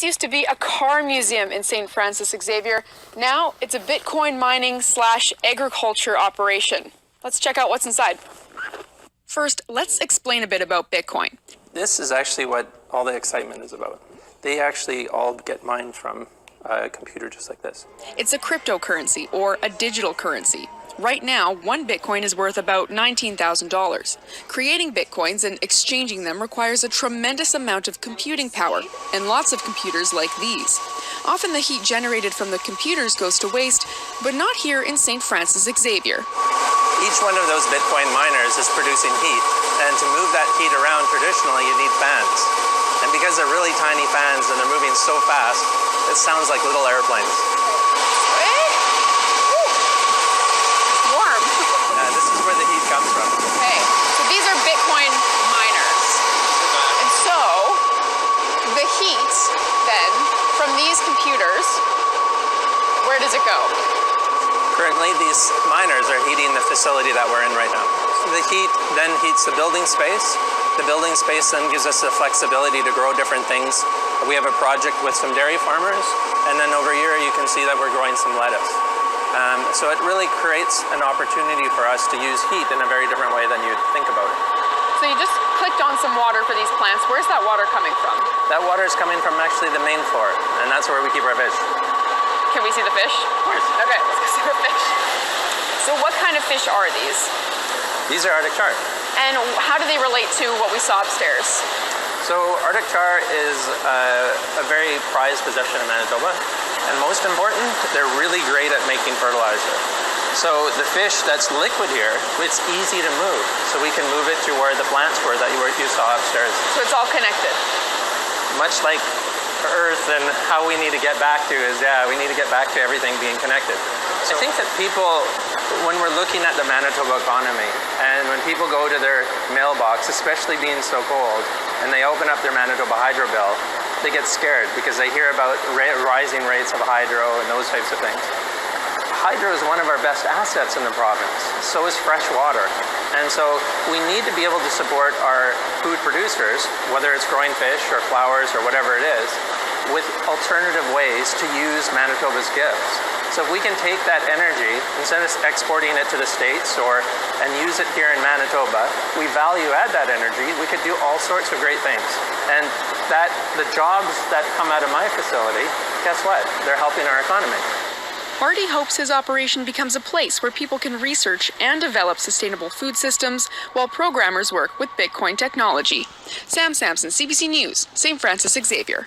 Used to be a car museum in St. Francis Xavier. Now it's a Bitcoin mining / agriculture operation. Let's check out what's inside. First, let's explain a bit about Bitcoin. This is actually what all the excitement is about. They actually all get mined from a computer just like this. It's a cryptocurrency or a digital currency. Right now, one Bitcoin is worth about $19,000. Creating Bitcoins and exchanging them requires a tremendous amount of computing power, and lots of computers like these. Often the heat generated from the computers goes to waste, but not here in St. Francis Xavier. Each one of those Bitcoin miners is producing heat, and to move that heat around traditionally you need fans. And because they're really tiny fans and they're moving so fast, it sounds like little airplanes. This is where the heat comes from. Okay, so these are Bitcoin miners. And so, the heat, then, from these computers, where does it go? Currently, these miners are heating the facility that we're in right now. The heat then heats the building space. The building space then gives us the flexibility to grow different things. We have a project with some dairy farmers, and then over here you can see that we're growing some lettuce. So it really creates an opportunity for us to use heat in a very different way than you'd think about it. So you just clicked on some water for these plants. Where's that water coming from? That water is coming from actually the main floor, and that's where we keep our fish. Can we see the fish? Of course. Okay, let's go see the fish. So what kind of fish are these? These are Arctic char. And how do they relate to what we saw upstairs? So Arctic char is a very prized possession in Manitoba. And most important, they're really great at making fertilizer. So the fish that's liquid here, it's easy to move. So we can move it to where the plants were that you saw upstairs. So it's all connected? Much like Earth, and how we need to get back to is, we need to get back to everything being connected. So I think that people, when we're looking at the Manitoba economy, and when people go to their mailbox, especially being so cold, and they open up their Manitoba hydro bill, they get scared because they hear about rising rates of hydro and those types of things. Hydro is one of our best assets in the province. So is fresh water. And so we need to be able to support our food producers, whether it's growing fish or flowers or whatever it is, with alternative ways to use Manitoba's gifts. So if we can take that energy, instead of exporting it to the States and use it here in Manitoba, we value add that energy, we could do all sorts of great things. And the jobs that come out of my facility, guess what? They're helping our economy. Marty hopes his operation becomes a place where people can research and develop sustainable food systems while programmers work with Bitcoin technology. Sam Sampson, CBC News, St. Francis Xavier.